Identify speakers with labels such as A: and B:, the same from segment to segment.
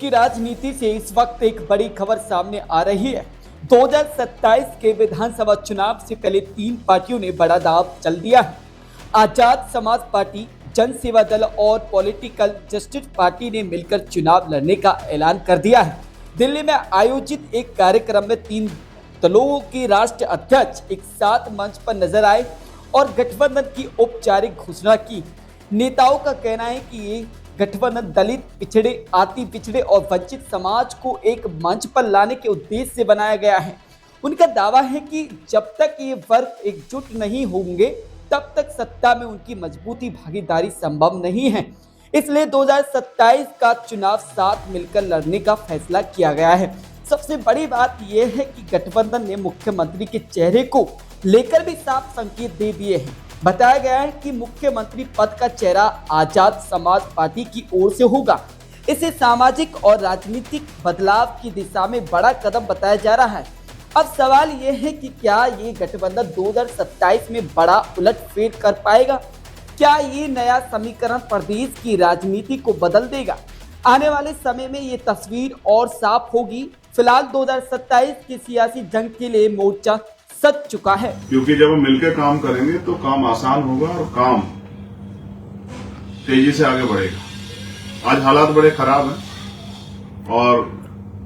A: की राजनीति से इस वक्त एक बड़ी खबर सामने आ रही है। 2027 के विधानसभा चुनाव से पहले तीन पार्टियों ने बड़ा दांव चल दिया है। आजाद समाज पार्टी, जन सेवा दल और पॉलिटिकल जस्टिस पार्टी ने मिलकर चुनाव लड़ने का ऐलान कर दिया है। दिल्ली में आयोजित एक कार्यक्रम में तीन दलों के राष्ट्रीय अध्यक्ष एक साथ मंच पर नजर आए और गठबंधन की औपचारिक घोषणा की। नेताओं का कहना है कि ये गठबंधन दलित, पिछड़े, अति पिछड़े और वंचित समाज को एक मंच पर लाने के उद्देश्य से बनाया गया है। उनका दावा है कि जब तक ये वर्ग एकजुट नहीं होंगे तब तक सत्ता में उनकी मजबूती भागीदारी संभव नहीं है। इसलिए 2027 का चुनाव साथ मिलकर लड़ने का फैसला किया गया है। सबसे बड़ी बात यह है कि गठबंधन ने मुख्यमंत्री के चेहरे को लेकर भी साफ संकेत दे दिए हैं। बताया गया है कि मुख्यमंत्री पद का चेहरा आजाद समाज पार्टी की ओर से होगा। इसे सामाजिक और राजनीतिक बदलाव की दिशा में बड़ा कदम बताया जा रहा है। अब सवाल यह है कि क्या ये गठबंधन 2027 में बड़ा उलटफेर कर पाएगा? क्या ये नया समीकरण प्रदेश की राजनीति को बदल देगा? आने वाले समय में ये तस्वीर और साफ होगी। फिलहाल 2027 की सियासी जंग के लिए मोर्चा सज चुका है,
B: क्योंकि जब हम मिलकर काम करेंगे तो काम आसान होगा और काम तेजी से आगे बढ़ेगा। आज हालात बड़े खराब हैं और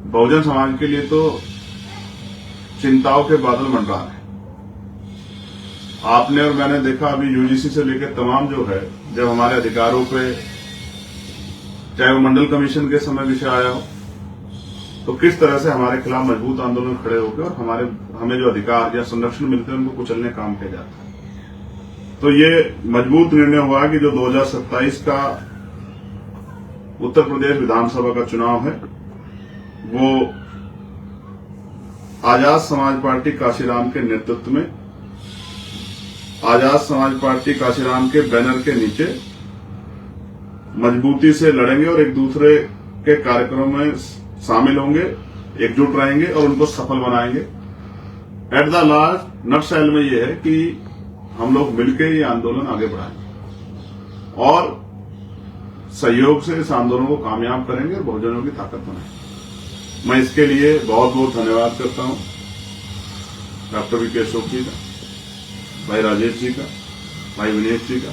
B: बहुजन समाज के लिए तो चिंताओं के बादल मंडरा रहे हैं। आपने और मैंने देखा अभी यूजीसी से लेकर तमाम जो है, जब हमारे अधिकारों पे चाहे वो मंडल कमीशन के समय विषय आया हो तो किस तरह से हमारे खिलाफ मजबूत आंदोलन खड़े होकर और हमें जो अधिकार या संरक्षण मिलते हैं उनको कुचलने काम किया जाता है। तो ये मजबूत निर्णय हुआ कि जो 2027 का उत्तर प्रदेश विधानसभा का चुनाव है वो आजाद समाज पार्टी काशीराम के नेतृत्व में, आजाद समाज पार्टी काशीराम के बैनर के नीचे मजबूती से लड़ेंगे और एक दूसरे के कार्यक्रमों में शामिल होंगे, एकजुट रहेंगे और उनको सफल बनाएंगे। एट द लास्ट नटशेल में यह है कि हम लोग मिलकर ये आंदोलन आगे बढ़ाएंगे और सहयोग से इस आंदोलन को कामयाब करेंगे और बहुजनों की ताकत बनाएंगे। मैं इसके लिए बहुत बहुत धन्यवाद करता हूं डॉक्टर वी के अशोक जी का, भाई राजेश जी का, भाई विनेश जी का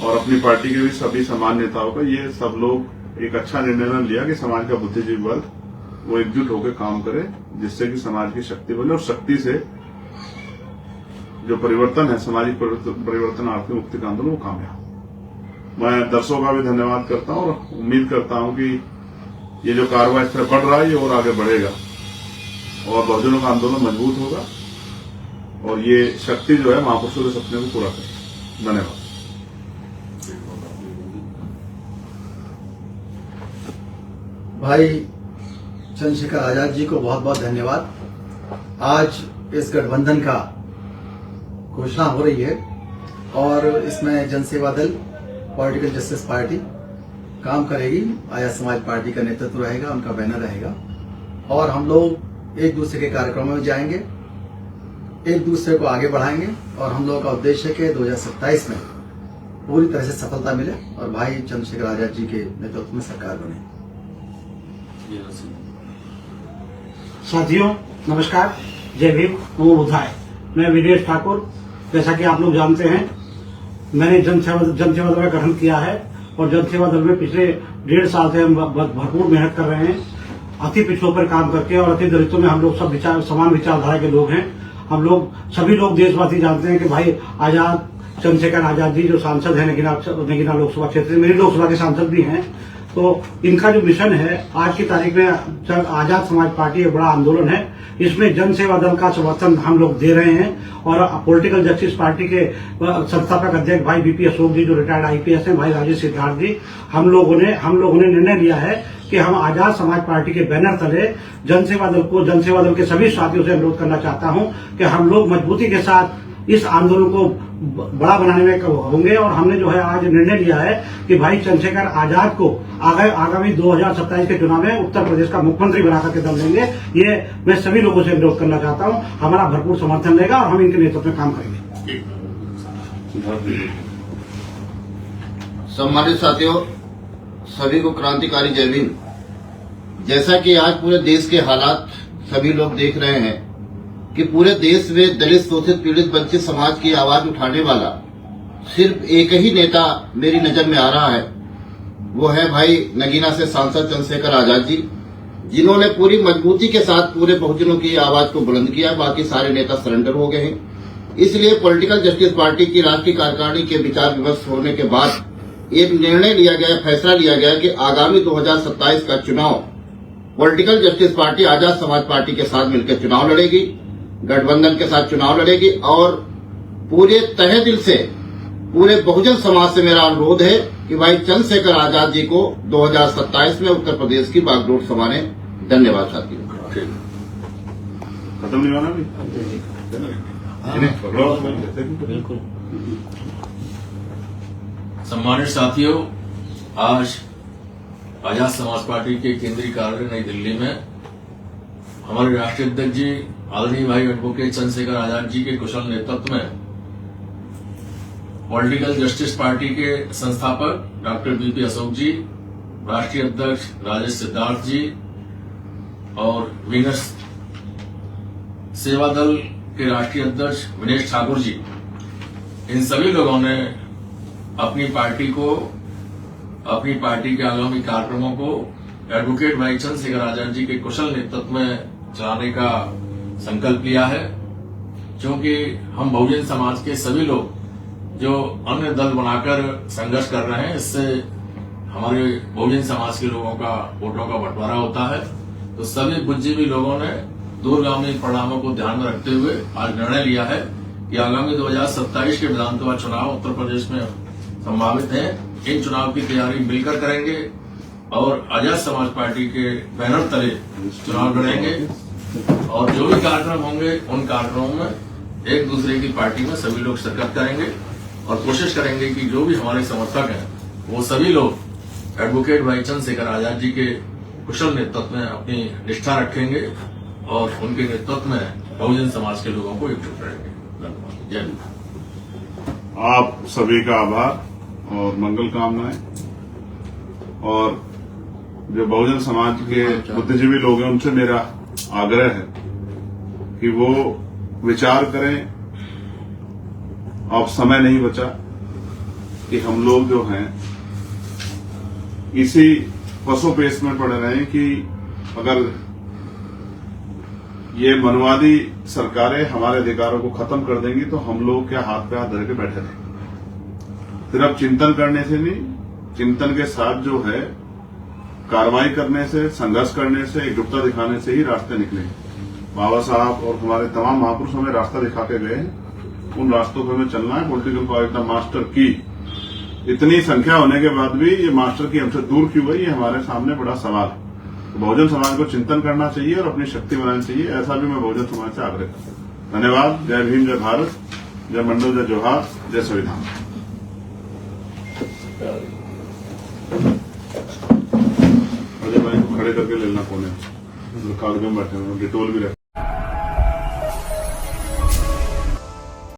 B: और अपनी पार्टी के भी सभी सामान्य नेताओं का। ये सब लोग एक अच्छा निर्णय लिया कि समाज का बुद्धिजीवी वर्ग वो एकजुट होकर काम करे, जिससे कि समाज की शक्ति बने और शक्ति से जो परिवर्तन है, सामाजिक परिवर्तन, आर्थिक मुक्ति का आंदोलन वो कामयाब। मैं दर्शकों का भी धन्यवाद करता हूं और उम्मीद करता हूं कि ये जो कार्रवाई इस तरह बढ़ रहा है ये और आगे बढ़ेगा और बहुजनों का आंदोलन मजबूत होगा और ये शक्ति जो है महापुरुषों के सपने को पूरा करेगी। धन्यवाद।
C: भाई चंद्रशेखर आजाद जी को बहुत बहुत धन्यवाद। आज इस गठबंधन का घोषणा हो रही है और इसमें जन सेवा दल, पॉलिटिकल जस्टिस पार्टी काम करेगी। आजाद समाज पार्टी का नेतृत्व रहेगा, उनका बैनर रहेगा और हम लोग एक दूसरे के कार्यक्रमों में जाएंगे, एक दूसरे को आगे बढ़ाएंगे और हम लोगों का उद्देश्य है कि 2027 में पूरी तरह से सफलता मिले और भाई चंद्रशेखर आजाद जी के नेतृत्व में सरकार बने।
D: साथियों नमस्कार, जय भीम, नमो बुद्धाय। मैं विनेश ठाकुर। जैसा कि आप लोग जानते हैं, मैंने जन सेवा दल का गठन किया है और जन सेवा दल में पिछले 1.5 साल से हम भरपूर मेहनत कर रहे हैं, अति पिछड़ों पर काम करके और अति दलितों में हम लोग सब समान विचारधारा के लोग हैं। हम लोग सभी लोग देशवासी जानते हैं कि भाई आजाद चंद्रशेखर आजाद जी जो सांसद हैं नगीना लोकसभा क्षेत्र में, मेरी लोकसभा के सांसद भी हैं, तो इनका जो मिशन है आज की तारीख में आजाद समाज पार्टी एक बड़ा आंदोलन है। इसमें जन सेवा दल का समर्थन हम लोग दे रहे हैं और पॉलिटिकल जस्टिस पार्टी के संस्थापक अध्यक्ष भाई बीपी अशोक जी जो रिटायर्ड आईपीएस हैं, भाई राजेश सिद्धार्थ जी, हम लोगों ने निर्णय लिया है कि हम आजाद समाज पार्टी के बैनर तले जन सेवा दल के सभी साथियों से अनुरोध करना चाहता हूं कि हम लोग मजबूती के साथ इस आंदोलन को बड़ा बनाने में होंगे और हमने जो है आज निर्णय लिया है कि भाई चंद्रशेखर आजाद को आगामी 2027 के चुनाव में उत्तर प्रदेश का मुख्यमंत्री बना करके दम देंगे। ये मैं सभी लोगों से अनुरोध करना चाहता हूं। हमारा भरपूर समर्थन रहेगा और हम इनके नेतृत्व में काम करेंगे।
E: सम्मानित साथियों, सभी को क्रांतिकारी जय भीम। जैसा कि आज पूरे देश के हालात सभी लोग देख रहे हैं कि पूरे देश में दलित, शोषित, पीड़ित, वंचित समाज की आवाज उठाने वाला सिर्फ एक ही नेता मेरी नजर में आ रहा है, वो है भाई नगीना से सांसद चंद्रशेखर आजाद जी, जिन्होंने पूरी मजबूती के साथ पूरे बहुजनों की आवाज को बुलंद किया। बाकी सारे नेता सरेंडर हो गए हैं। इसलिए पॉलिटिकल जस्टिस पार्टी की राष्ट्रीय कार्यकारिणी के विचार विमर्श होने के बाद एक निर्णय लिया गया, फैसला लिया गया कि आगामी 2027 का चुनाव political justice party Azad Samaj party के साथ मिलकर चुनाव लड़ेगी, गठबंधन के साथ चुनाव लड़ेगी। और पूरे तहे दिल से पूरे बहुजन समाज से मेरा अनुरोध है कि भाई चंद्रशेखर आजाद जी को 2027 में उत्तर प्रदेश की बागडोर संभाले। धन्यवाद साथियों।
B: खत्म नहीं होना भी
F: बिल्कुल। सम्मानित साथियों, आज आजाद समाज पार्टी के केंद्रीय कार्यालय नई दिल्ली में हमारे राष्ट्रीय अध्यक्ष जी आदरणीय भाई एडवोकेट चंद्रशेखर आजाद जी के कुशल नेतृत्व में पॉलिटिकल जस्टिस पार्टी के संस्थापक डॉक्टर बीपी अशोक जी, राष्ट्रीय अध्यक्ष राजेश सिद्धार्थ जी और वीनस सेवा दल के राष्ट्रीय अध्यक्ष विनेश ठाकुर जी, इन सभी लोगों ने अपनी पार्टी के आगामी कार्यक्रमों को एडवोकेट भाई चंद्रशेखर आजाद जी के कुशल नेतृत्व में चलाने का संकल्प लिया है। क्योंकि हम बहुजन समाज के सभी लोग जो अन्य दल बनाकर संघर्ष कर रहे हैं, इससे हमारे बहुजन समाज के लोगों का वोटों का बंटवारा होता है। तो सभी बुद्धिजीवी लोगों ने दूरगामी परिणामों को ध्यान में रखते हुए आज निर्णय लिया है कि आगामी 2027 के विधानसभा चुनाव उत्तर प्रदेश में संभावित हैं। इन चुनाव की तैयारी मिलकर करेंगे और आजाद समाज पार्टी के बैनर तले चुनाव लड़ेंगे और जो भी कार्यक्रम होंगे उन कार्यक्रमों में एक दूसरे की पार्टी में सभी लोग शिरकत करेंगे और कोशिश करेंगे कि जो भी हमारे समर्थक हैं वो सभी लोग एडवोकेट भाई चंद्रशेखर आजाद जी के कुशल नेतृत्व में अपनी निष्ठा रखेंगे और उनके नेतृत्व में बहुजन समाज के लोगों को एकजुट करेंगे। धन्यवाद। जय हिंद।
B: आप सभी का आभार और मंगल कामनाएं। और जो बहुजन समाज के बुद्धिजीवी लोग हैं उनसे मेरा आग्रह है कि वो विचार करें। अब समय नहीं बचा कि हम लोग जो हैं इसी पसोपेश में पड़े रहे कि अगर ये मनवादी सरकारें हमारे अधिकारों को खत्म कर देंगी तो हम लोग क्या हाथ पे हाथ धर के बैठे रहेंगे। सिर्फ चिंतन करने से नहीं, चिंतन के साथ जो है कार्रवाई करने से, संघर्ष करने से, एकजुटता दिखाने से ही रास्ते निकलेंगे। बाबा साहब और हमारे तमाम महापुरुष हमें रास्ता दिखा के गए, उन रास्तों पर हमें चलना है। पॉलिटिकल पार्टी मास्टर की इतनी संख्या होने के बाद भी ये मास्टर की हमसे दूर क्यों गई, ये हमारे सामने बड़ा सवाल है। तो बहुजन समाज को चिंतन करना चाहिए और अपनी शक्ति बनानी चाहिए, ऐसा भी मैं बहुजन समाज से आग्रह करता हूं। धन्यवाद। जय भीम, जय भारत, जय मंडल, जय जोहार, जय संविधान। अजय भाई को खड़े करके लेना कोने, कागज में बैठे हुए, डिटोल भी रहे।